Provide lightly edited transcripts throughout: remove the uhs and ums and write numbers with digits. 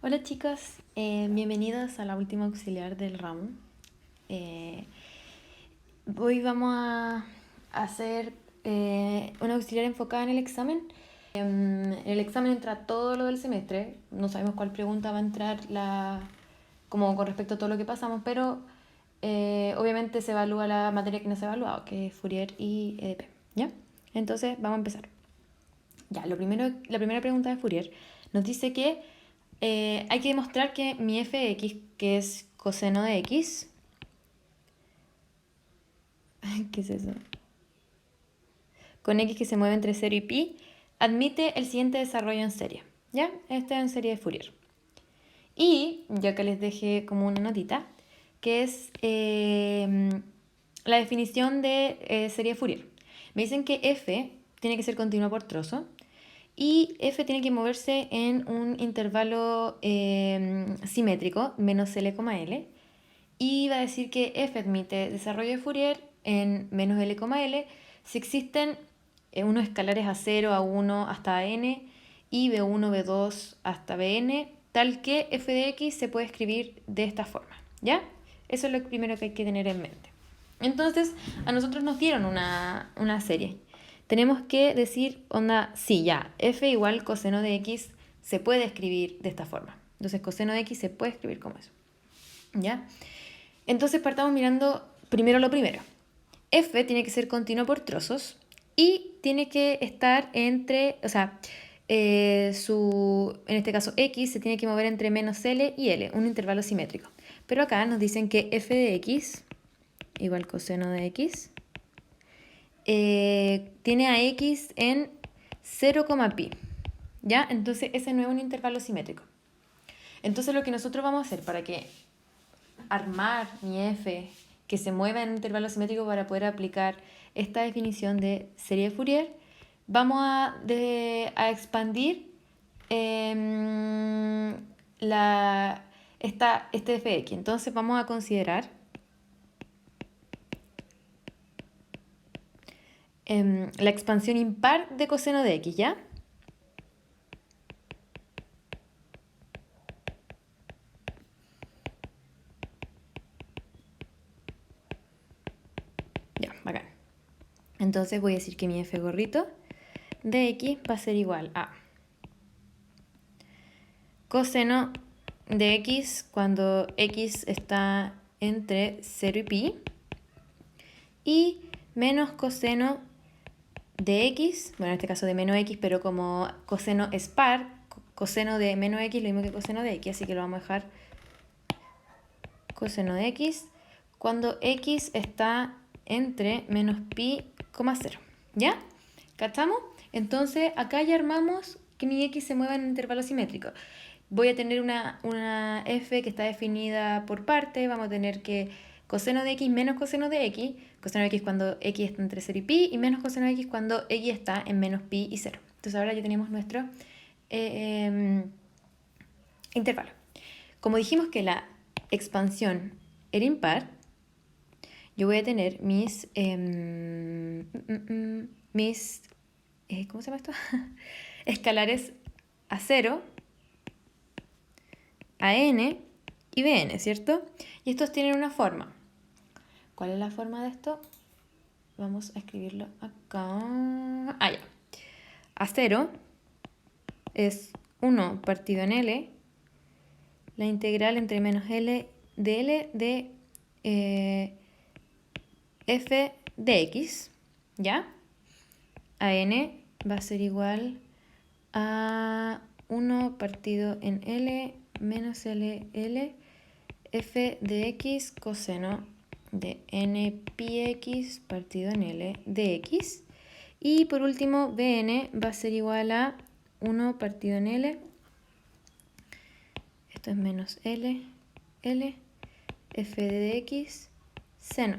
Hola chicos, bienvenidos a la última auxiliar del ramo. Eh, Hoy vamos a hacer una auxiliar enfocada en el examen. En el examen entra todo lo del semestre, no sabemos cuál pregunta va a entrar como con respecto a todo lo que pasamos, pero obviamente se evalúa la materia que no se ha evaluado, que es Fourier y EDP, ¿ya? Entonces vamos a empezar. Ya, la primera pregunta de Fourier nos dice que hay que demostrar que mi f de x, que es coseno de x, ¿qué es eso? Con x que se mueve entre 0 y pi, admite el siguiente desarrollo en serie. ¿Ya? Esta es en serie de Fourier. Y, ya que les dejé como una notita, que es la definición de serie de Fourier. Me dicen que f tiene que ser continua por trozo y f tiene que moverse en un intervalo simétrico, menos L, L. Y va a decir que f admite desarrollo de Fourier en menos L, L si existen unos escalares A0, A1 hasta n y B1, B2 hasta Bn, tal que f de x se puede escribir de esta forma, ¿ya? Eso es lo primero que hay que tener en mente. Entonces, a nosotros nos dieron una serie. Tenemos que decir, onda, sí, ya, f igual coseno de x se puede escribir de esta forma. Entonces, coseno de x se puede escribir como eso, ¿ya? Entonces, partamos mirando primero lo primero. F tiene que ser continuo por trozos y tiene que estar entre, o sea, en este caso x se tiene que mover entre menos L y L, un intervalo simétrico. Pero acá nos dicen que f de x igual coseno de x tiene a x en 0, pi, ¿ya? Entonces ese no es un intervalo simétrico. Entonces lo que nosotros vamos a hacer para que armar mi f que se mueva en un intervalo simétrico para poder aplicar esta definición de serie de Fourier, vamos a expandir este f de x. Entonces vamos a considerar la expansión impar de coseno de x, ¿ya? Ya, bacán. Entonces voy a decir que mi f gorrito de x va a ser igual a coseno de x cuando x está entre 0 y pi y menos coseno de x, bueno, en este caso de menos x, pero como coseno es par, coseno de menos x lo mismo que coseno de x, así que lo vamos a dejar coseno de x cuando x está entre menos pi, 0, ¿ya? ¿Cachamos? Entonces acá ya armamos que mi x se mueva en un intervalo simétrico. Voy a tener una f que está definida por parte, vamos a tener que coseno de x menos coseno de x cuando x está entre 0 y pi, y menos coseno de x cuando x está en menos pi y 0. Entonces ahora ya tenemos nuestro intervalo. Como dijimos que la expansión era impar, yo voy a tener ¿cómo se llama esto? Escalares a 0, a n y bn, ¿cierto? Y estos tienen una forma. ¿Cuál es la forma de esto? Vamos a escribirlo acá. Ah, ya. A 0 es 1 partido en L, la integral entre menos L de f de x, ¿ya? A n va a ser igual a 1 partido en L menos L f de x coseno de n pi x partido en L de x. Y por último, bn va a ser igual a 1 partido en L. Esto es menos L f de x seno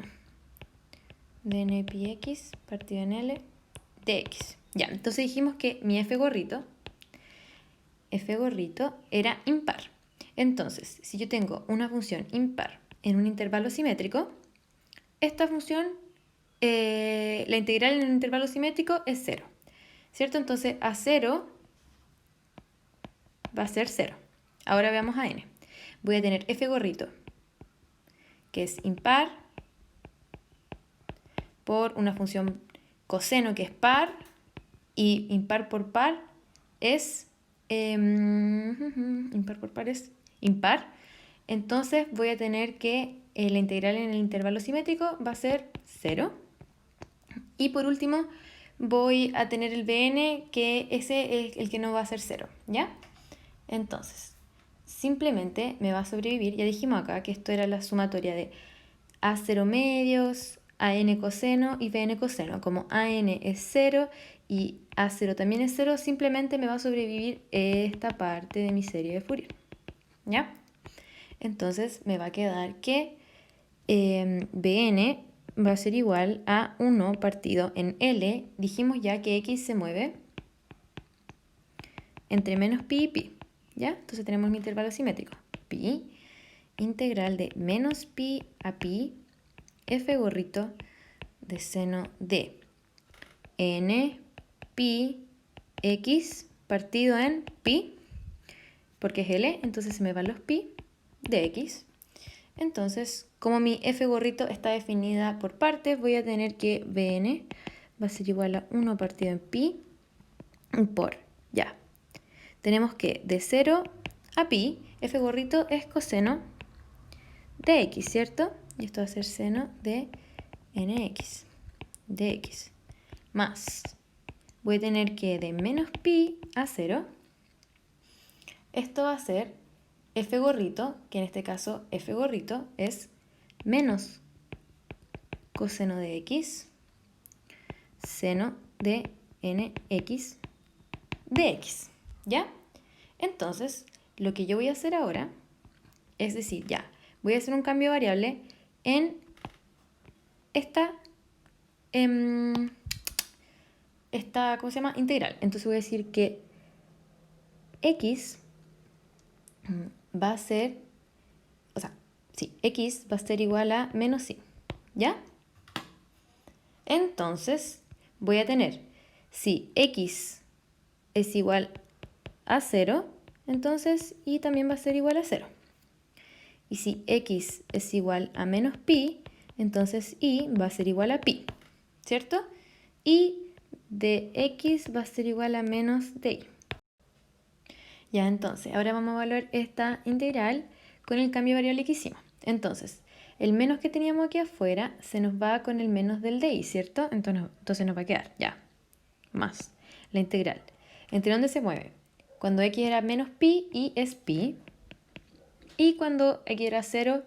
de n pi x partido en L de x. Ya, entonces dijimos que mi f gorrito era impar. Entonces, si yo tengo una función impar en un intervalo simétrico, esta función, la integral en un intervalo simétrico es 0, ¿cierto? Entonces, a 0 va a ser 0. Ahora veamos a n. Voy a tener f gorrito, que es impar, por una función coseno que es par, y impar por par es impar por par es impar. Entonces voy a tener que la integral en el intervalo simétrico va a ser 0. Y por último voy a tener el bn, que ese es el que no va a ser 0, ¿ya? Entonces, simplemente me va a sobrevivir, ya dijimos acá que esto era la sumatoria de a0 medios, an coseno y bn coseno. Como an es 0 y a0 también es 0, simplemente me va a sobrevivir esta parte de mi serie de Fourier, ¿ya? Entonces me va a quedar que bn va a ser igual a 1 partido en L. Dijimos ya que X se mueve entre menos pi y pi, ¿ya? Entonces tenemos mi intervalo simétrico. Pi integral de menos pi a pi f gorrito de seno de n pi x partido en pi, porque es L, entonces se me van los pi de x. Entonces, como mi f gorrito está definida por partes, voy a tener que bn va a ser igual a 1 partido en pi por, ya. Tenemos que de 0 a pi, f gorrito es coseno de x, ¿cierto? Y esto va a ser seno de nx, de x, más. Voy a tener que de menos pi a 0, esto va a ser f gorrito, que en este caso f gorrito es menos coseno de x, seno de nx de x, ¿ya? Entonces, lo que yo voy a hacer ahora es decir, ya, voy a hacer un cambio de variable en esta, ¿cómo se llama? Integral. Entonces voy a decir que x va a ser, o sea, sí, x va a ser igual a menos y, ¿ya? Entonces voy a tener, si x es igual a 0, entonces y también va a ser igual a 0. Y si x es igual a menos pi, entonces y va a ser igual a pi, ¿cierto? Y de x va a ser igual a menos de y. Ya, entonces, ahora vamos a evaluar esta integral con el cambio de variable que hicimos. Entonces, el menos que teníamos aquí afuera se nos va con el menos del de y, ¿cierto? Entonces nos va a quedar, ya, más la integral. ¿Entre dónde se mueve? Cuando x era menos pi, y es pi. Y cuando x era 0,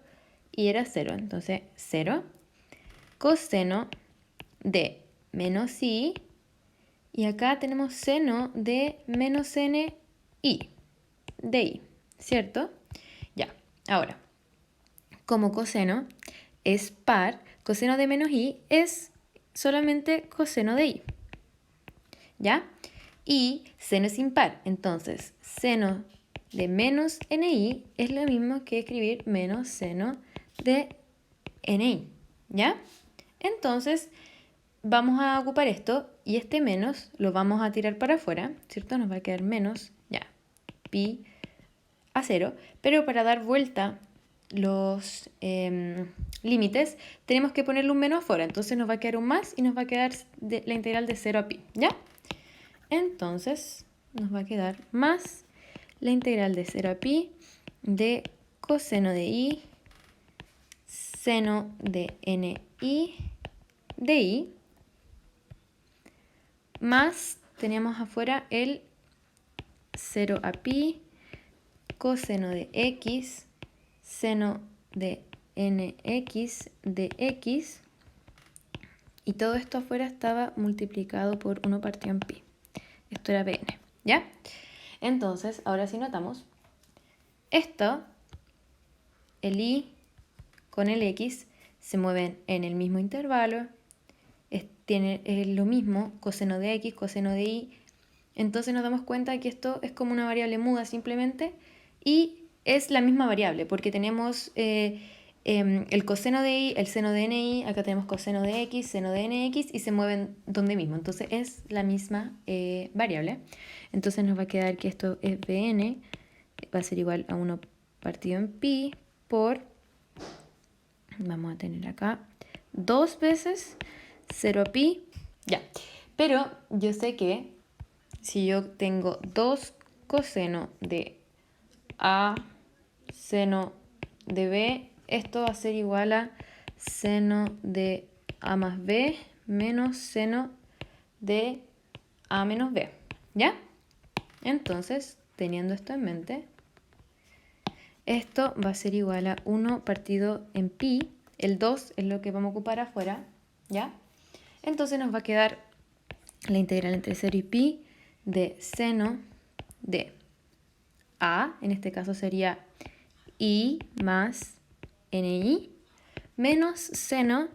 y era 0. Entonces, 0 coseno de menos i. Y acá tenemos seno de menos n i, de i, ¿cierto? Ya, ahora, como coseno es par, coseno de menos i es solamente coseno de i, ¿ya? Y seno es impar, entonces seno de menos ni es lo mismo que escribir menos seno de ni, ¿ya? Entonces vamos a ocupar esto y este menos lo vamos a tirar para afuera, ¿cierto? Nos va a quedar menos, ya, pi a 0, pero para dar vuelta los límites tenemos que ponerle un menos afuera, entonces nos va a quedar un más y nos va a quedar la integral de 0 a pi, ¿ya? Entonces nos va a quedar más la integral de 0 a pi de coseno de i, seno de ni de i, más teníamos afuera el 0 a pi, coseno de x, seno de nx de x, y todo esto afuera estaba multiplicado por 1 partido en pi. Esto era bn, ¿ya? Entonces, ahora sí notamos, esto, el y con el x, se mueven en el mismo intervalo, tiene lo mismo, coseno de x, coseno de y, entonces nos damos cuenta que esto es como una variable muda simplemente, y es la misma variable, porque tenemos el coseno de y, el seno de ni, acá tenemos coseno de x, seno de nx, y se mueven donde mismo, entonces es la misma variable. Entonces nos va a quedar que esto es bn va a ser igual a 1 partido en pi por, vamos a tener acá, 2 veces 0 pi, ya. Pero yo sé que si yo tengo 2 coseno de a seno de b, esto va a ser igual a seno de a más b menos seno de a menos b, ¿ya? Entonces, teniendo esto en mente, esto va a ser igual a 1 partido en pi, el 2 es lo que vamos a ocupar afuera, ¿ya? Entonces nos va a quedar la integral entre 0 y pi de seno de a, en este caso sería i más ni, menos seno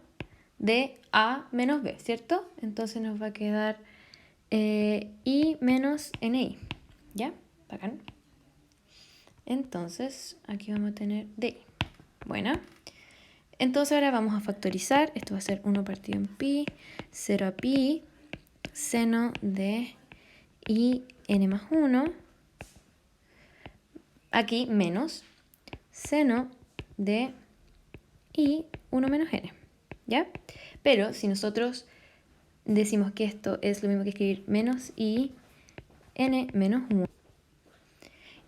de a menos b, ¿cierto? Entonces nos va a quedar i menos ni, ¿ya? Bacán. Entonces, aquí vamos a tener di. Bueno, entonces ahora vamos a factorizar. Esto va a ser 1 partido en pi, 0 a pi, seno de i n más 1. Aquí menos seno de i 1 menos n, ¿ya? Pero si nosotros decimos que esto es lo mismo que escribir menos i n menos 1,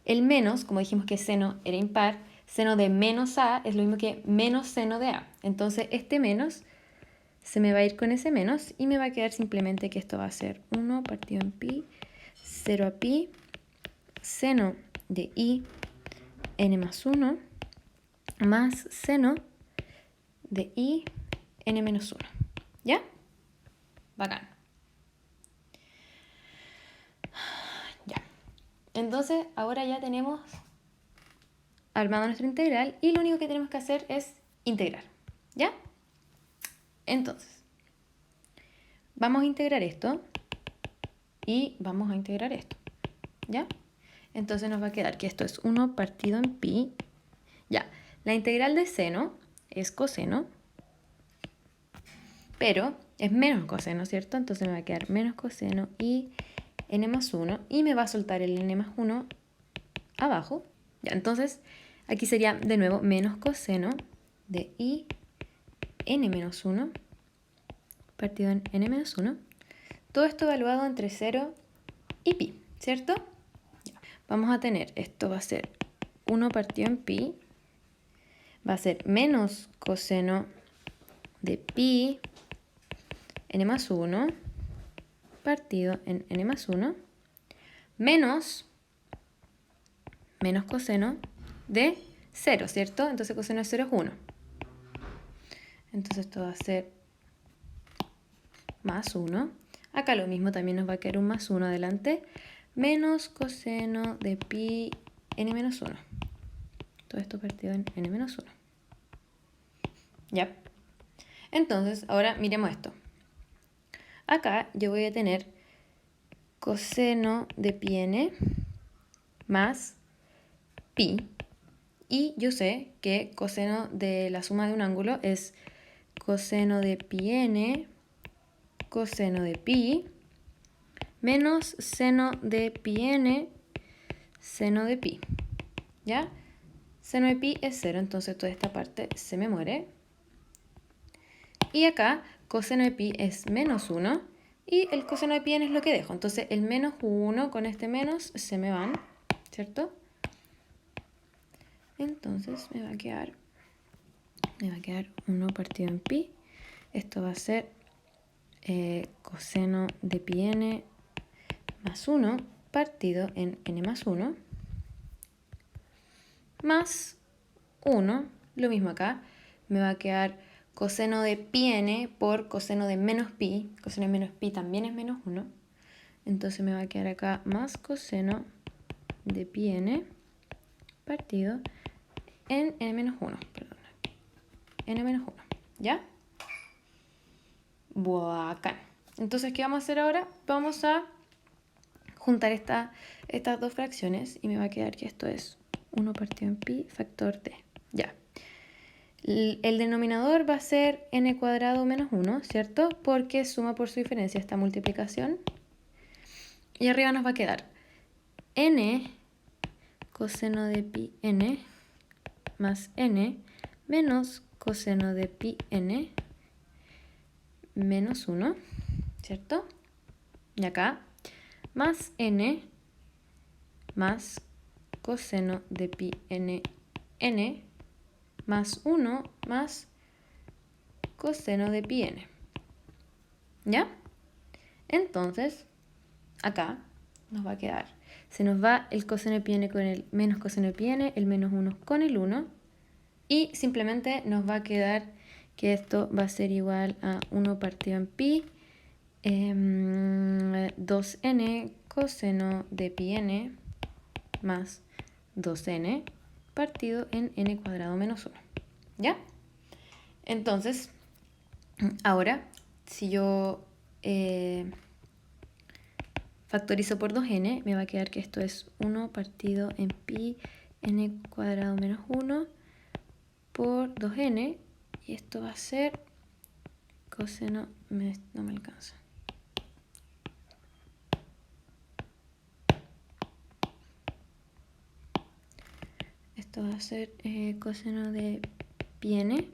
el menos, como dijimos que seno era impar, seno de menos a es lo mismo que menos seno de a. Entonces este menos se me va a ir con ese menos y me va a quedar simplemente que esto va a ser 1 partido en pi, 0 a pi, seno de i n más 1 más seno de i n menos 1. ¿Ya? Bacán. Ya. Entonces ahora ya tenemos armado nuestra integral y lo único que tenemos que hacer es integrar. ¿Ya? Entonces, vamos a integrar esto y vamos a integrar esto. ¿Ya? Entonces nos va a quedar que esto es 1 partido en pi. Ya, la integral de seno es coseno, pero es menos coseno, ¿cierto? Entonces me va a quedar menos coseno y n más 1 y me va a soltar el n más 1 abajo. Ya, entonces aquí sería de nuevo menos coseno de i n menos 1 partido en n menos 1. Todo esto evaluado entre 0 y pi, ¿cierto? Ya. Vamos a tener, esto va a ser 1 partido en pi, va a ser menos coseno de pi n más 1 partido en n más 1 menos coseno de 0, ¿cierto? Entonces coseno de 0 es 1. Entonces esto va a ser más 1. Acá lo mismo, también nos va a quedar un más 1 adelante. Menos coseno de pi n menos 1. Todo esto partido en n menos 1. ¿Ya? Entonces, ahora miremos esto. Acá yo voy a tener coseno de pi n más pi. Y yo sé que coseno de la suma de un ángulo es coseno de pi n coseno de pi menos seno de pi n seno de pi. ¿Ya? Seno de pi es 0, entonces toda esta parte se me muere. Y acá coseno de pi es menos 1 y el coseno de pi n es lo que dejo. Entonces el menos 1 con este menos se me van, ¿cierto? Entonces me va a quedar 1 partido en pi. Esto va a ser coseno de pi n más 1 partido en n más 1 más 1, lo mismo acá, me va a quedar coseno de pi n por coseno de menos pi, coseno de menos pi también es menos 1, entonces me va a quedar acá más coseno de pi n partido en n menos 1, perdón, n menos 1, ¿ya? Bacán. Entonces, ¿qué vamos a hacer ahora? Vamos a juntar estas dos fracciones y me va a quedar que esto es 1 partido en pi factor d. Ya. El denominador va a ser n cuadrado menos 1, ¿cierto? Porque suma por su diferencia esta multiplicación. Y arriba nos va a quedar n coseno de pi n más n menos coseno de pi n menos 1, ¿cierto? Y acá, más n más coseno de pi n más 1 más coseno de pi n. ¿Ya? Entonces, acá nos va a quedar, se nos va el coseno de pi n con el menos coseno de pi n, el menos 1 con el 1, y simplemente nos va a quedar que esto va a ser igual a 1 partido en pi, 2n coseno de pi n más 2n partido en n cuadrado menos 1. ¿Ya? Entonces, ahora, si yo factorizo por 2n, me va a quedar que esto es 1 partido en pi n cuadrado menos 1 por 2n, y esto va a ser coseno, no me alcanza. Esto va a ser coseno de pi n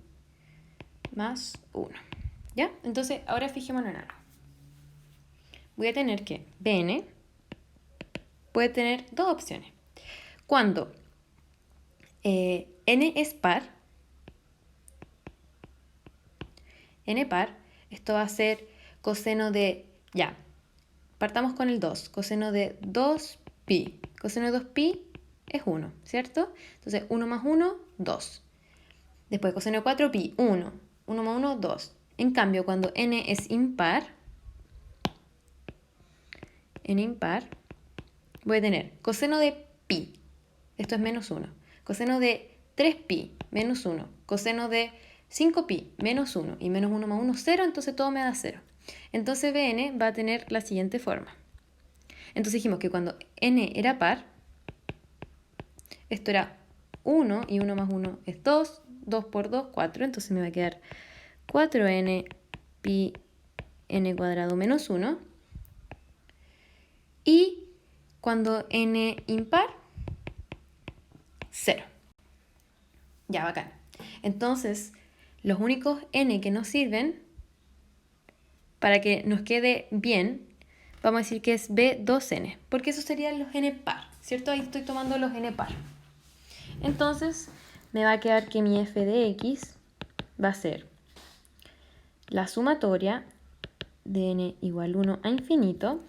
más 1. ¿Ya? Entonces, ahora fijémonos en algo. Voy a tener que Bn puede tener dos opciones. Cuando n es par, esto va a ser coseno de, ya, partamos con el 2, coseno de 2pi. Coseno de 2pi es 1, ¿cierto? Entonces 1 más 1, 2. Después coseno de 4pi, 1. 1 más 1, 2. En cambio, cuando n es impar, voy a tener coseno de pi, esto es menos 1. Coseno de 3pi, menos 1. Coseno de 5pi, menos 1. Y menos 1 más 1, 0, entonces todo me da 0. Entonces Bn va a tener la siguiente forma. Entonces dijimos que cuando n era par, esto era 1 y 1 más 1 es 2. 2 por 2, 4. Entonces me va a quedar 4n pi n cuadrado menos 1. Y cuando n impar, 0. Ya, bacán. Entonces, los únicos n que nos sirven, para que nos quede bien, vamos a decir que es B2n, porque esos serían los n par, ¿cierto? Ahí estoy tomando los n par. Entonces, me va a quedar que mi f de x va a ser la sumatoria de n igual 1 a infinito.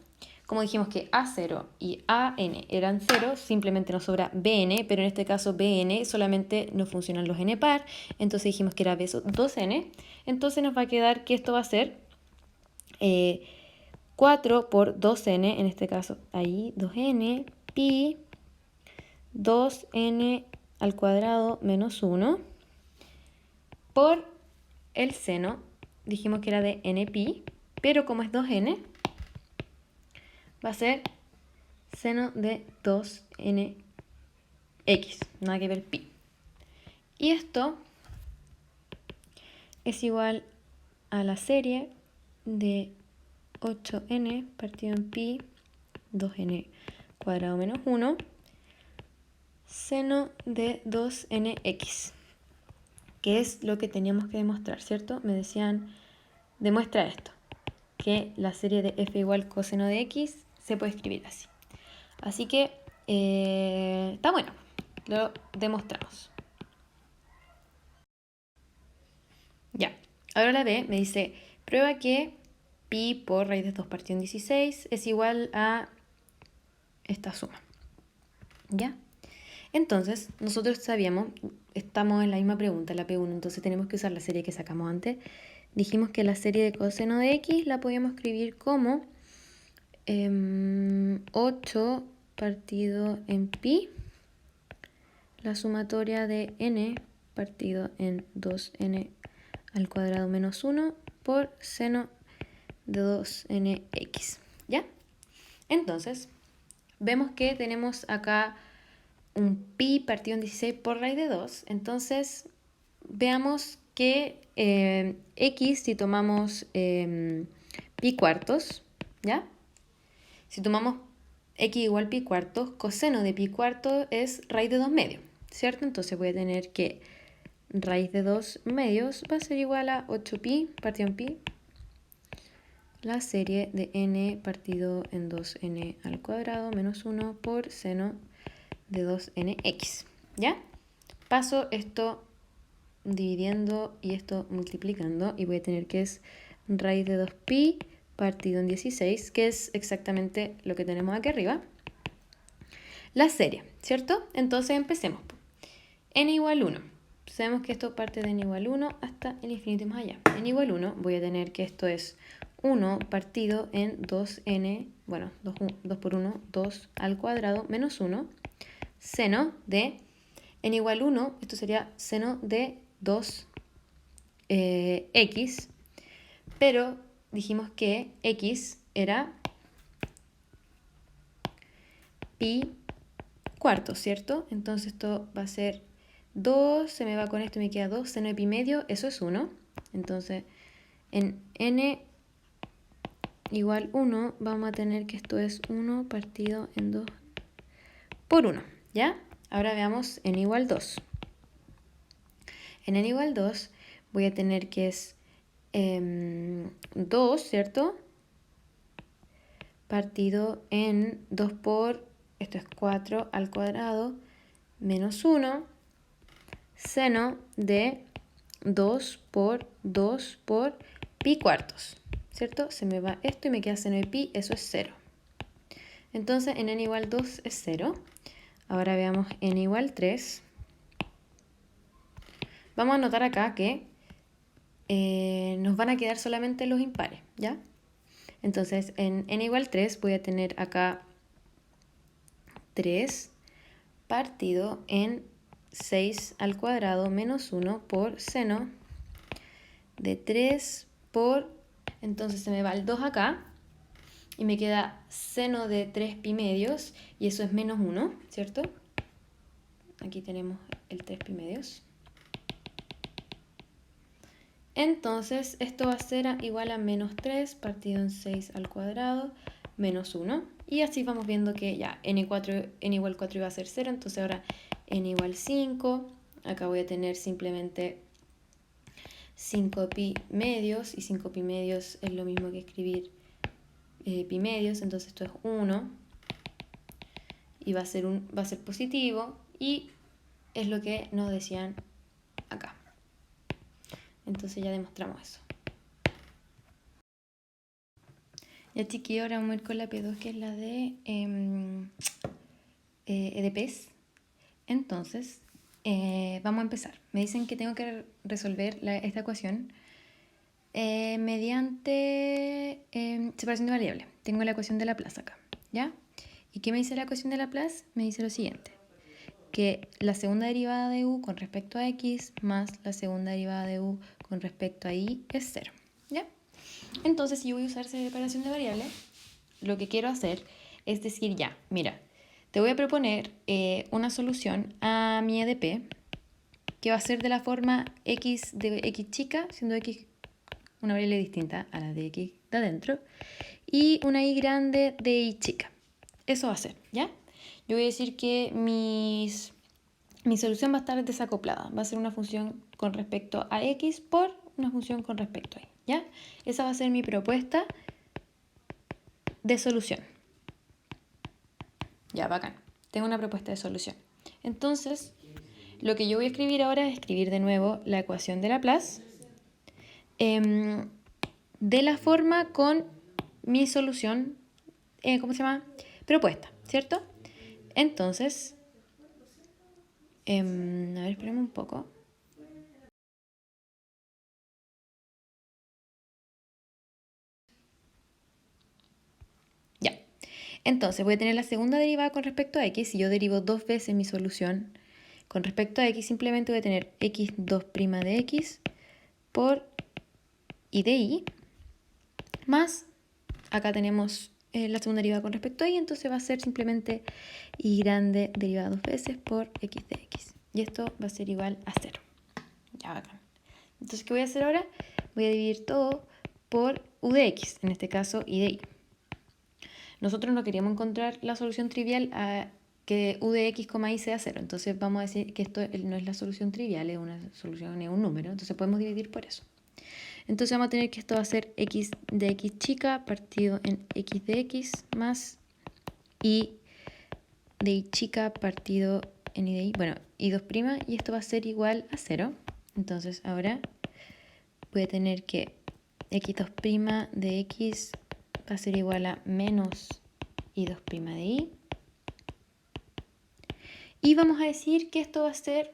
Como dijimos que A0 y AN eran 0, simplemente nos sobra BN, pero en este caso BN solamente no funcionan los n par, entonces dijimos que era B2n, entonces nos va a quedar que esto va a ser 4 por 2n, en este caso ahí 2n, pi 2n al cuadrado menos 1 por el seno, dijimos que era de n pi, pero como es 2n, va a ser seno de 2nx, nada que ver pi. Y esto es igual a la serie de 8n partido en pi, 2n cuadrado menos 1, seno de 2nx, que es lo que teníamos que demostrar, ¿cierto? Me decían, demuestra esto, que la serie de f igual coseno de x se puede escribir así. Así que está bueno, lo demostramos. Ya, ahora la B me dice, prueba que pi por raíz de 2 partido en 16 es igual a esta suma. ¿Ya? Entonces, nosotros sabíamos, estamos en la misma pregunta, la P1, entonces tenemos que usar la serie que sacamos antes. Dijimos que la serie de coseno de x la podíamos escribir como 8 partido en pi, la sumatoria de n partido en 2n al cuadrado menos 1 por seno de 2nx, ¿ya? Entonces, vemos que tenemos acá un pi partido en 16 por raíz de 2, entonces veamos que x, si tomamos pi cuartos, ¿ya? Si tomamos x igual pi cuartos, coseno de pi cuartos es raíz de 2 medios, ¿cierto? Entonces voy a tener que raíz de 2 medios va a ser igual a 8pi partido en pi, la serie de n partido en 2n al cuadrado menos 1 por seno de 2nx, ¿ya? Paso esto dividiendo y esto multiplicando y voy a tener que es raíz de 2pi partido en 16, que es exactamente lo que tenemos aquí arriba. La serie, ¿cierto? Entonces empecemos. N igual 1. Sabemos que esto parte de n igual 1 hasta el infinito y más allá. N igual 1, voy a tener que esto es 1 partido en 2n, bueno, 2 por 1, 2 al cuadrado menos 1, seno de n igual 1, esto sería seno de 2x, pero dijimos que x era pi cuartos, ¿cierto? Entonces esto va a ser 2, se me va con esto y me queda 2, seno de pi medio, eso es 1. Entonces en n igual 1 vamos a tener que esto es 1 partido en 2 por 1, ¿ya? Ahora veamos n igual 2. En n igual 2 voy a tener que es 2, ¿cierto? Partido en 2 por, esto es 4 al cuadrado, menos 1, seno de 2 por pi cuartos, ¿cierto? Se me va esto y me queda seno de pi, eso es 0. Entonces en n igual 2 es 0. Ahora veamos n igual 3. Vamos a notar acá que nos van a quedar solamente los impares, ¿ya? Entonces en n igual 3 voy a tener acá 3 partido en 6 al cuadrado menos 1 por seno de 3 por, entonces se me va el 2 acá y me queda seno de 3 pi medios y eso es menos 1, ¿cierto? Aquí tenemos el 3 pi medios. Entonces esto va a ser igual a menos 3 partido en 6 al cuadrado menos 1. Y así vamos viendo que ya n igual 4 iba a ser 0, entonces ahora n igual 5. Acá voy a tener simplemente 5 pi medios, y 5 pi medios es lo mismo que escribir pi medios, entonces esto es 1. Y va a ser positivo, y es lo que nos decían acá. Entonces ya demostramos eso. Ya chiquillo, ahora vamos a ir con la P2, que es la de EDPs. Entonces, vamos a empezar. Me dicen que tengo que resolver esta ecuación mediante separación de variables. Tengo la ecuación de Laplace acá, ¿ya? ¿Y qué me dice la ecuación de Laplace? Me dice lo siguiente, que la segunda derivada de u con respecto a x más la segunda derivada de u con respecto a y es 0, ¿ya? Entonces, si yo voy a usar separación de variables, lo que quiero hacer es decir, ya, mira, te voy a proponer una solución a mi EDP que va a ser de la forma x de x chica, siendo x una variable distinta a la de x de adentro, y una y grande de y chica. Eso va a ser, ¿ya? Yo voy a decir que mi solución va a estar desacoplada. Va a ser una función con respecto a x por una función con respecto a y, ¿ya? Esa va a ser mi propuesta de solución. Ya, bacán. Tengo una propuesta de solución. Entonces, lo que yo voy a escribir ahora es escribir de nuevo la ecuación de Laplace de la forma con mi solución, ¿cómo se llama? Propuesta, ¿cierto? Entonces, a ver, espérame un poco. Ya. Entonces, voy a tener la segunda derivada con respecto a x. Si yo derivo dos veces mi solución con respecto a x, simplemente voy a tener x2' de x por y de y, más, acá tenemos la segunda derivada con respecto a y, entonces va a ser simplemente y grande derivada dos veces por x de x. Y esto va a ser igual a 0. Ya, bacán. Entonces, ¿qué voy a hacer ahora? Voy a dividir todo por u de x, en este caso y de y. nosotros no queríamos encontrar la solución trivial a que u de x, y sea 0. Entonces vamos a decir que esto no es la solución trivial, es una solución, es un número. Entonces podemos dividir por eso. Entonces vamos a tener que esto va a ser x de x chica partido en x de x más y de y chica partido en y de y. Bueno, y 2' y esto va a ser igual a 0. Entonces ahora voy a tener que x2' de x va a ser igual a menos y2' de y. Y vamos a decir que esto va a ser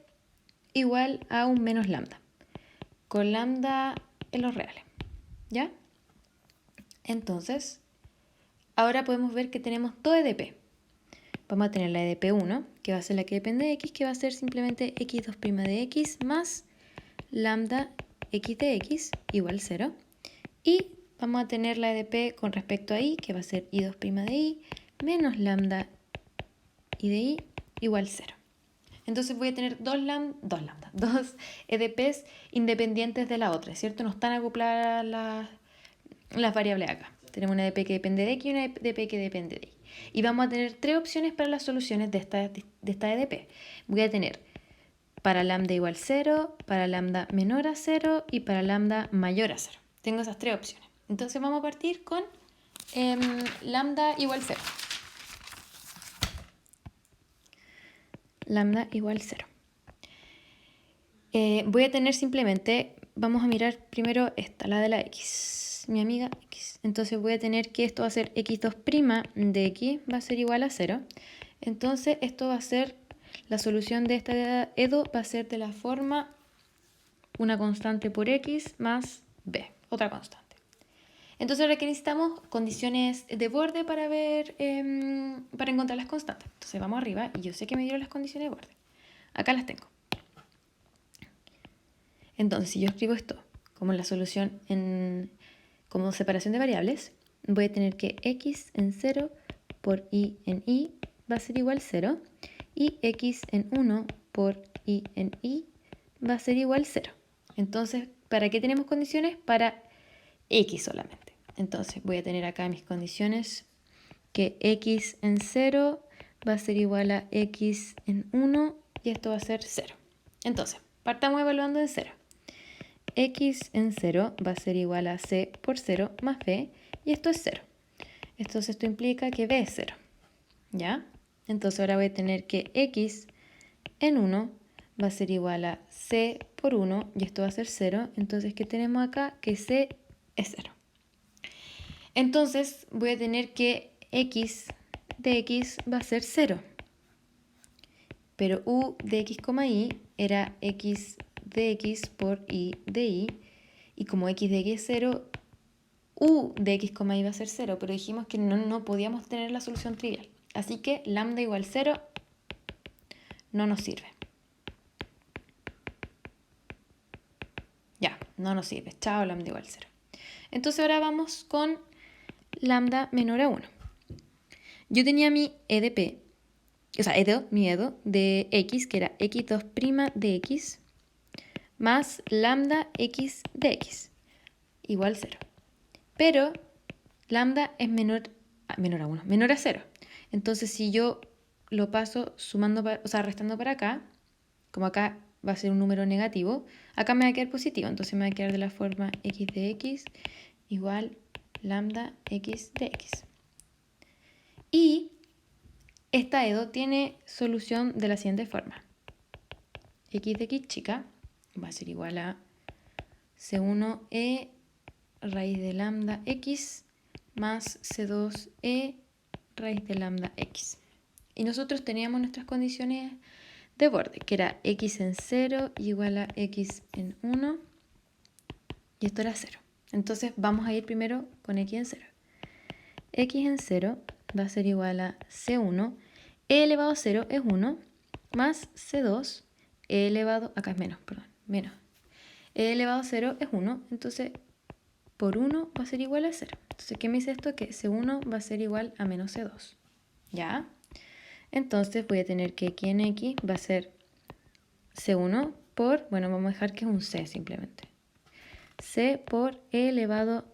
igual a un menos lambda, con lambda en los reales, ¿ya? Entonces, ahora podemos ver que tenemos dos EDP. Vamos a tener la EDP1, que va a ser la que depende de x, que va a ser simplemente x2' de x más lambda x de x igual 0. Y vamos a tener la EDP con respecto a y, que va a ser y2' de y menos lambda y de y igual 0. Entonces voy a tener dos EDPs independientes de la otra, ¿cierto? No están acopladas las variables acá. Tenemos una EDP que depende de x y una EDP que depende de y. Y vamos a tener tres opciones para las soluciones de esta EDP. Voy a tener para lambda igual 0, para lambda menor a 0 y para lambda mayor a 0. Tengo esas tres opciones. Entonces vamos a partir con lambda igual 0. Lambda igual 0. Voy a tener simplemente, vamos a mirar primero esta, la de la x, mi amiga x. Entonces voy a tener que esto va a ser x2' de x va a ser igual a 0. Entonces esto va a ser, la solución de esta EDO va a ser de la forma una constante por x más b, otra constante. Entonces ahora que necesitamos condiciones de borde para ver, para encontrar las constantes. Entonces vamos arriba y yo sé que me dieron las condiciones de borde. Acá las tengo. Entonces si yo escribo esto como la solución como separación de variables, voy a tener que x en 0 por y en y va a ser igual 0 y x en 1 por y en y va a ser igual 0. Entonces, ¿para qué tenemos condiciones? Para x solamente. Entonces voy a tener acá mis condiciones que x en 0 va a ser igual a x en 1 y esto va a ser 0. Entonces, partamos evaluando en 0. X en 0 va a ser igual a c por 0 más b y esto es 0. Entonces esto implica que b es 0. ¿Ya? Entonces ahora voy a tener que x en 1 va a ser igual a c por 1 y esto va a ser 0. Entonces, ¿qué tenemos acá? Que c es 0. Entonces voy a tener que x de x va a ser 0. Pero u de x, y era x de x por y de y. Y como x de x es 0, u de x, y va a ser 0. Pero dijimos que no podíamos tener la solución trivial. Así que lambda igual 0 no nos sirve. Ya, no nos sirve. Chao, lambda igual 0. Entonces ahora vamos con lambda menor a 1. Yo tenía mi EDP, mi EDO de x, que era x2' de x, más lambda x de x, igual 0. Pero lambda es menor a 1, menor a 0. Entonces si yo lo paso sumando, restando para acá, como acá va a ser un número negativo, acá me va a quedar positivo. Entonces me va a quedar de la forma x de x igual lambda x de x. Y esta EDO tiene solución de la siguiente forma. X de x chica va a ser igual a C1e raíz de lambda x más C2e raíz de lambda x. Y nosotros teníamos nuestras condiciones de borde, que era x en 0 igual a x en 1 y esto era 0. Entonces vamos a ir primero con x en 0. X en 0 va a ser igual a C1, e elevado a 0 es 1, más C2, e elevado, acá es menos, perdón, menos. E elevado a 0 es 1, entonces por 1 va a ser igual a 0. Entonces, ¿qué me dice esto? Que C1 va a ser igual a menos C2. ¿Ya? Entonces voy a tener que aquí en X va a ser C1 por, bueno, vamos a dejar que es un C simplemente. C por E elevado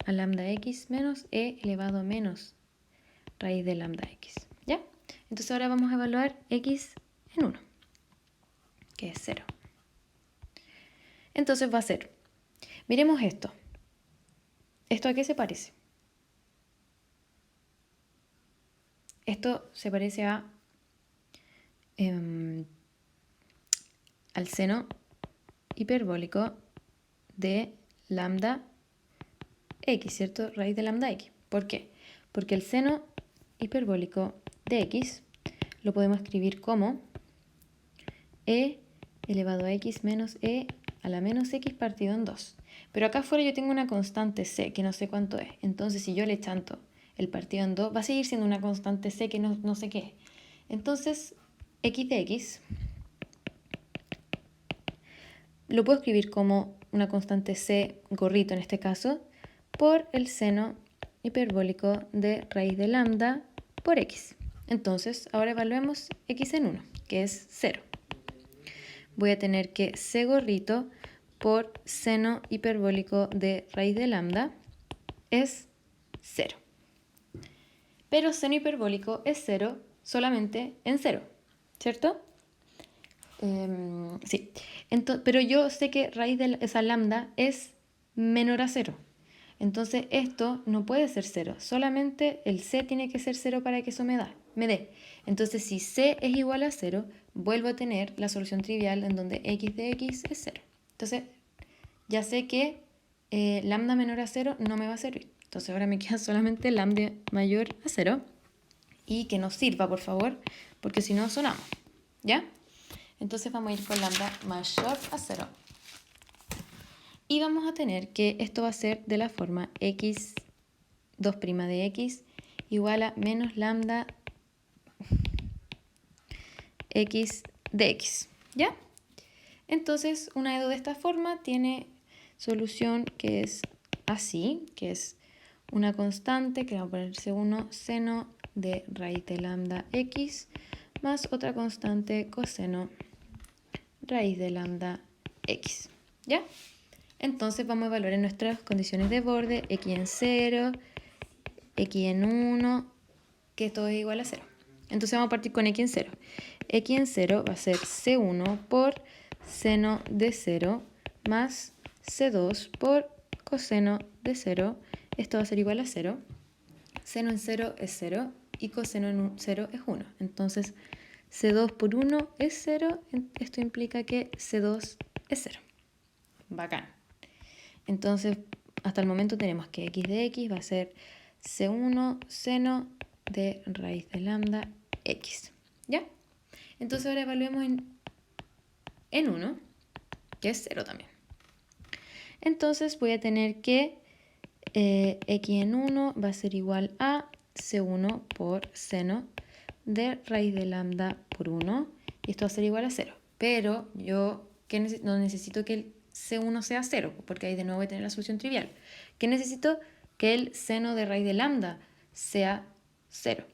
a lambda X menos E elevado a menos raíz de lambda x, ¿ya? Entonces ahora vamos a evaluar x en 1, que es 0. Entonces va a ser, miremos esto. ¿Esto a qué se parece? Esto se parece al seno hiperbólico de lambda x, ¿cierto? Raíz de lambda x. ¿Por qué? Porque el seno hiperbólico de x lo podemos escribir como e elevado a x menos e a la menos x partido en 2. Pero acá afuera yo tengo una constante c que no sé cuánto es. Entonces si yo le chanto el partido en 2, va a seguir siendo una constante c que no sé qué es. Entonces x de x lo puedo escribir como una constante c gorrito en este caso por el seno hiperbólico de raíz de lambda por x. Entonces ahora evaluemos x en 1, que es 0. Voy a tener que c gorrito por seno hiperbólico de raíz de lambda es 0. Pero seno hiperbólico es 0 solamente en 0, ¿cierto? Sí. Pero yo sé que raíz de esa lambda es menor a 0. Entonces esto no puede ser 0. Solamente el c tiene que ser 0 para que eso me dé. Entonces si c es igual a 0, vuelvo a tener la solución trivial en donde x de x es 0. Entonces ya sé que lambda menor a 0 no me va a servir. Entonces ahora me queda solamente lambda mayor a 0. Y que nos sirva, por favor, porque si no sonamos. ¿Ya? Entonces vamos a ir con lambda mayor a 0. Y vamos a tener que esto va a ser de la forma x 2' de x igual a menos lambda x de x. ¿Ya? Entonces una EDO de esta forma tiene solución que es así, que es una constante, que vamos a poner C1 seno de raíz de lambda x más otra constante coseno raíz de lambda x. ¿Ya? Entonces vamos a evaluar en nuestras condiciones de borde x en 0, x en 1, que todo es igual a 0. Entonces vamos a partir con x en 0. X en 0 va a ser C1 por seno de 0 más C2 por coseno de 0. Esto va a ser igual a 0. Seno en 0 es 0 y coseno en 0 es 1. Entonces C2 por 1 es 0. Esto implica que C2 es 0. Bacán. Entonces, hasta el momento tenemos que x de x va a ser C1 seno de raíz de lambda x. ¿Ya? Entonces ahora evaluemos en 1, que es 0 también. Entonces voy a tener que x en 1 va a ser igual a C1 por seno de raíz de lambda por 1. Y esto va a ser igual a 0. Pero yo no necesito que el C1 sea 0, porque ahí de nuevo voy a tener la solución trivial. ¿Qué necesito? Que el seno de raíz de lambda sea 0.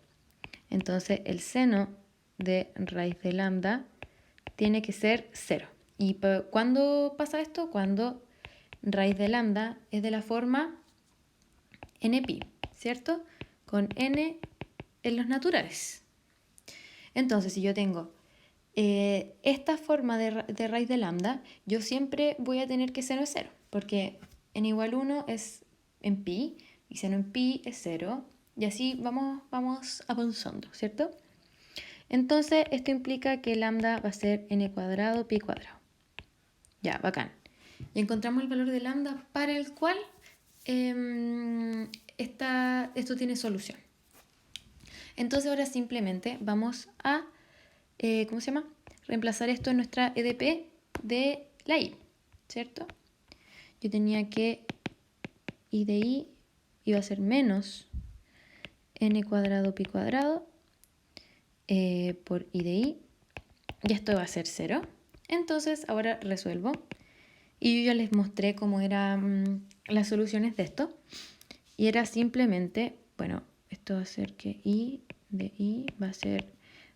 Entonces el seno de raíz de lambda tiene que ser 0. ¿Y cuándo pasa esto? Cuando raíz de lambda es de la forma npi, ¿cierto? Con n en los naturales. Entonces, si yo tengo esta forma de raíz de lambda, yo siempre voy a tener que seno es 0, porque n igual 1 es en pi, y seno en pi es 0, y así vamos avanzando, ¿cierto? Entonces, esto implica que lambda va a ser n cuadrado pi cuadrado. Ya, bacán. Y encontramos el valor de lambda para el cual esto tiene solución. Entonces ahora simplemente vamos a, reemplazar esto en nuestra EDP de la y, ¿cierto? Yo tenía que y de y iba a ser menos n cuadrado pi cuadrado por y de y, y esto va a ser 0. Entonces ahora resuelvo. Y yo ya les mostré cómo eran las soluciones de esto. Y era simplemente, bueno, esto va a ser que y de y va a ser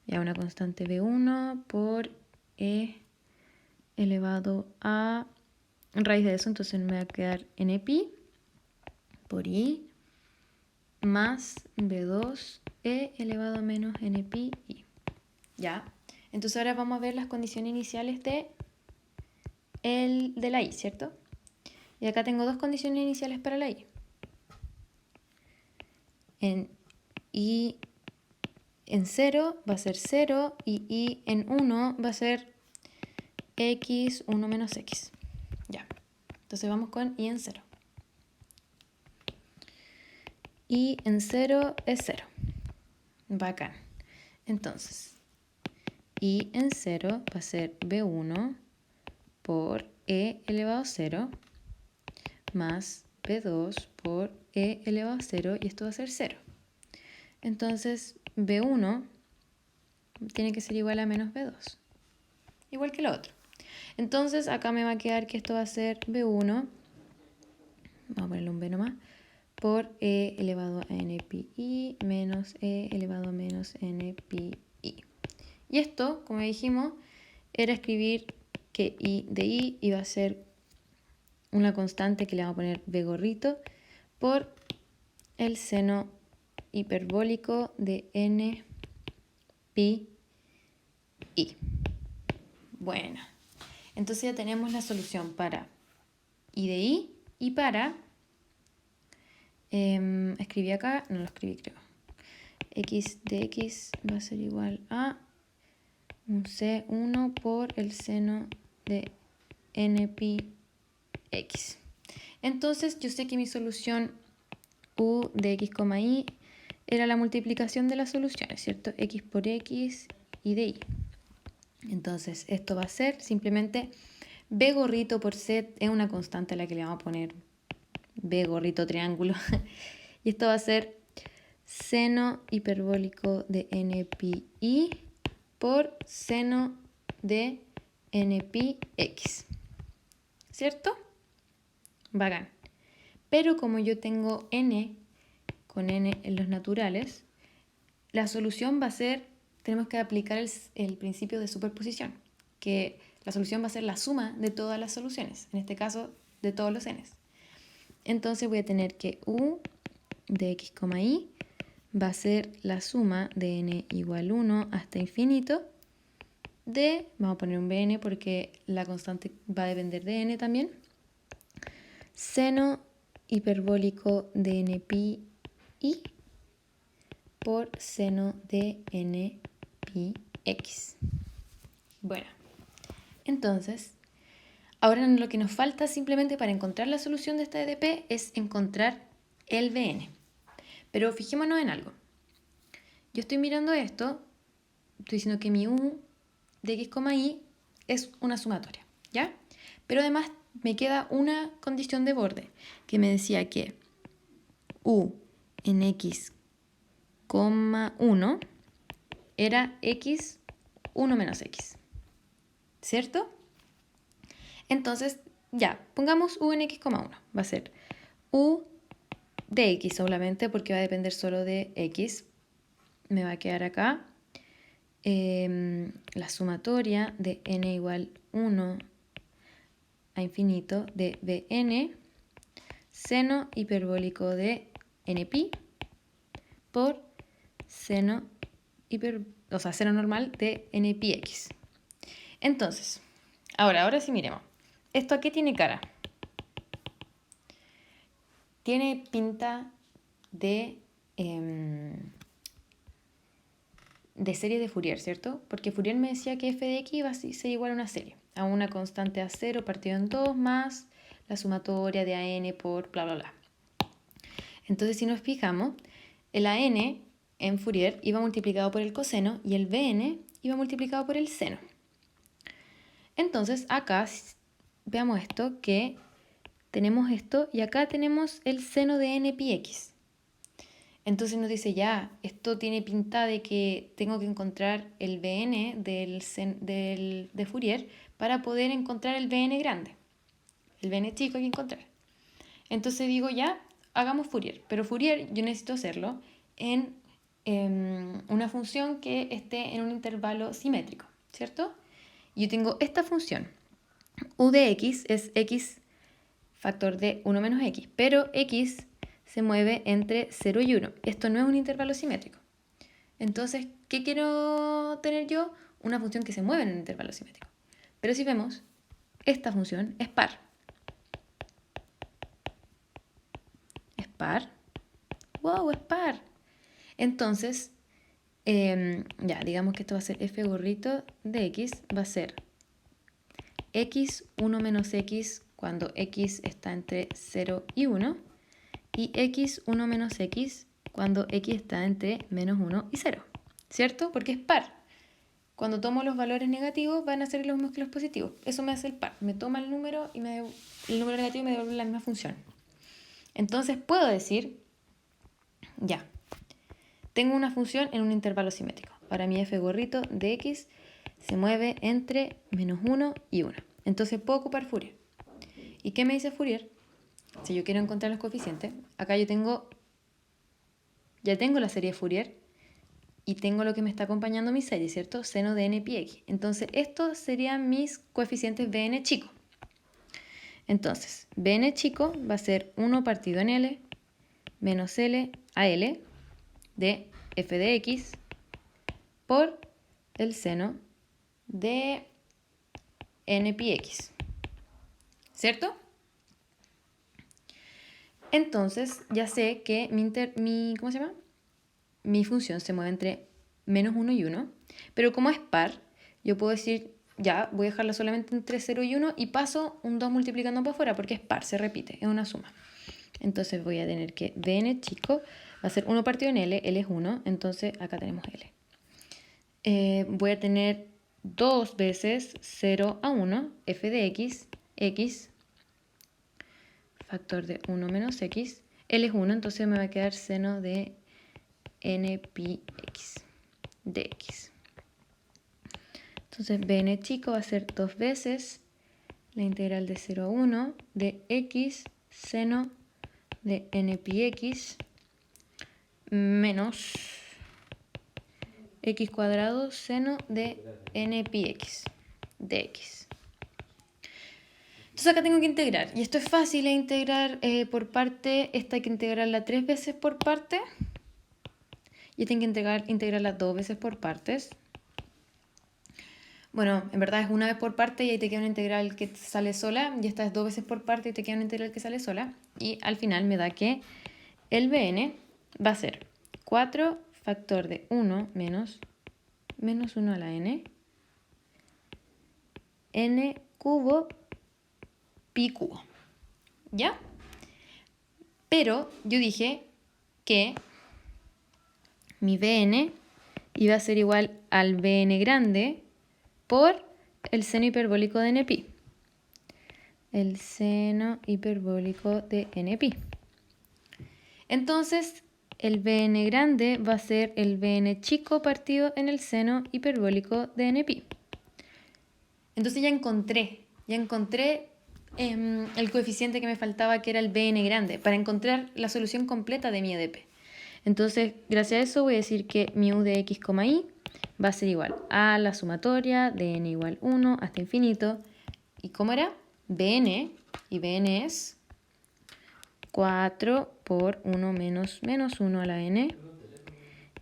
ya una constante b1 por e elevado a raíz de eso. Entonces me va a quedar npi por i más B2 E elevado a menos N pi I. ¿Ya? Entonces ahora vamos a ver las condiciones iniciales de la I, ¿cierto? Y acá tengo dos condiciones iniciales para la I. En I en 0 va a ser 0 y I en 1 va a ser x1 menos x. Ya. Entonces vamos con I en 0. I en 0 es 0. Bacán. Entonces, I en 0 va a ser B1 por E elevado a 0 más B2 por E elevado a 0 y esto va a ser 0. Entonces, B1 tiene que ser igual a menos B2. Igual que lo otro. Entonces, acá me va a quedar que esto va a ser B1, vamos a ponerle un B nomás, por E elevado a N pi I menos E elevado a menos N pi I. Y esto, como dijimos, era escribir que I de I iba a ser una constante que le vamos a poner B gorrito por el seno hiperbólico de N pi I. Bueno, entonces ya tenemos la solución para I de I y para, escribí acá, no lo escribí creo, X de X va a ser igual a un C1 por el seno de N pi X. Entonces yo sé que mi solución U de X, Y era la multiplicación de las soluciones, ¿cierto? X por X y de Y. Entonces esto va a ser simplemente B gorrito por Z es una constante a la que le vamos a poner B gorrito triángulo. Y esto va a ser seno hiperbólico de N pi I por seno de N pi X. ¿Cierto? Bacán. Pero como yo tengo N con N en los naturales, la solución va a ser, tenemos que aplicar el principio de superposición, que la solución va a ser la suma de todas las soluciones, en este caso de todos los N's. Entonces voy a tener que U de X, Y va a ser la suma de N igual 1 hasta infinito de, vamos a poner un Bn porque la constante va a depender de N también, seno hiperbólico de N pi I por seno de N pi X. Bueno, entonces, ahora lo que nos falta simplemente para encontrar la solución de esta EDP es encontrar el Bn. Pero fijémonos en algo. Yo estoy mirando esto, estoy diciendo que mi U de X, Y es una sumatoria, ¿ya? Pero además me queda una condición de borde que me decía que U en X, 1 era X 1 menos X, ¿cierto? Entonces, ya, pongamos U en X, 1. Va a ser U de X solamente porque va a depender solo de X. Me va a quedar acá la sumatoria de N igual 1 a infinito de Bn seno hiperbólico de Npi por seno seno normal de Npx. Entonces, ahora sí miremos. ¿Esto a qué tiene cara? Tiene pinta de serie de Fourier, ¿cierto? Porque Fourier me decía que f de x iba a ser igual a una serie, a una constante a 0 partido en 2 más la sumatoria de an por bla, bla, bla. Entonces, si nos fijamos, el an en Fourier iba multiplicado por el coseno y el bn iba multiplicado por el seno. Entonces, acá veamos esto, que tenemos esto y acá tenemos el seno de n pi x. Entonces nos dice ya, esto tiene pinta de que tengo que encontrar el Bn de Fourier para poder encontrar el Bn grande. El Bn chico hay que encontrar. Entonces digo ya, hagamos Fourier. Pero Fourier yo necesito hacerlo en una función que esté en un intervalo simétrico, ¿cierto? Yo tengo esta función. U de x es x factor de 1 menos x, pero x se mueve entre 0 y 1. Esto no es un intervalo simétrico. Entonces, ¿qué quiero tener yo? Una función que se mueve en un intervalo simétrico. Pero si vemos, esta función es par. ¿Es par? ¡Wow! Es par. Entonces, ya, digamos que esto va a ser f gorrito de x, va a ser x 1 menos x cuando x está entre 0 y 1 y x 1 menos x cuando x está entre menos 1 y 0, ¿cierto? Porque es par. Cuando tomo los valores negativos van a ser los mismos que los positivos. Eso me hace el par. Me toma el número y el número negativo y me devuelve la misma función. Entonces puedo decir, ya, tengo una función en un intervalo simétrico. Ahora mi f gorrito de x se mueve entre menos 1 y 1. Entonces puedo ocupar Fourier. ¿Y qué me dice Fourier? Si yo quiero encontrar los coeficientes, acá ya tengo la serie de Fourier y tengo lo que me está acompañando mi serie, ¿cierto? Seno de n pi x. Entonces estos serían mis coeficientes Bn chico. Entonces, Bn chico va a ser 1 partido en L menos L a L de f de x por el seno de n pi x, ¿cierto? Entonces ya sé que ¿cómo se llama? Mi función se mueve entre menos 1 y 1, pero como es par, yo puedo decir, ya, voy a dejarla solamente entre 0 y 1 y paso un 2 multiplicando por fuera porque es par, se repite, es una suma. Entonces voy a tener que Bn chico va a ser 1 partido en L, L es 1, entonces acá tenemos L. Voy a tener 2 veces 0 a 1, f de x, x, factor de 1 menos x, L es 1, entonces me va a quedar seno de n pi x, de x. Entonces Bn chico va a ser 2 veces la integral de 0 a 1 de x seno de n pi x menos x cuadrado seno de n pi x de x. Entonces acá tengo que integrar. Y esto es fácil de integrar por parte. Esta hay que integrarla 3 veces por parte. Y tengo que integrarla 2 veces por partes. Bueno, en verdad es una vez por parte y ahí te queda una integral que sale sola. Y esta es 2 veces por parte y te queda una integral que sale sola. Y al final me da que el Bn va a ser 4 factor de 1 menos 1 a la n cubo pi cubo. ¿Ya? Pero yo dije que mi Bn iba a ser igual al Bn grande por el seno hiperbólico de npi. El seno hiperbólico de npi. Entonces, el Bn grande va a ser el Bn chico partido en el seno hiperbólico de npi. Entonces ya encontré el coeficiente que me faltaba, que era el Bn grande, para encontrar la solución completa de mi EDP. Entonces, gracias a eso voy a decir que mi u de x, y va a ser igual a la sumatoria de n igual 1 hasta infinito. ¿Y cómo era? Bn, y Bn es 4 por 1 menos 1 a la n,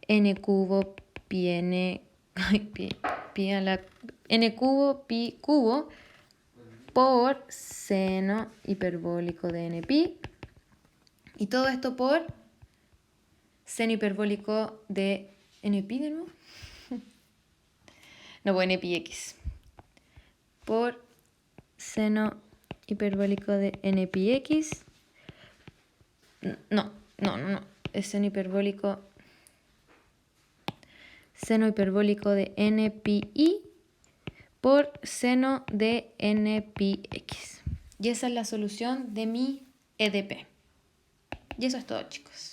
n cubo pi n, pi a la n cubo pi cubo por seno hiperbólico de npi. Y todo esto por seno hiperbólico de npi de nuevo. No, pues npi x. Por seno hiperbólico de npi x. No. Es seno hiperbólico de npi por seno de npx. Y esa es la solución de mi EDP. Y eso es todo, chicos.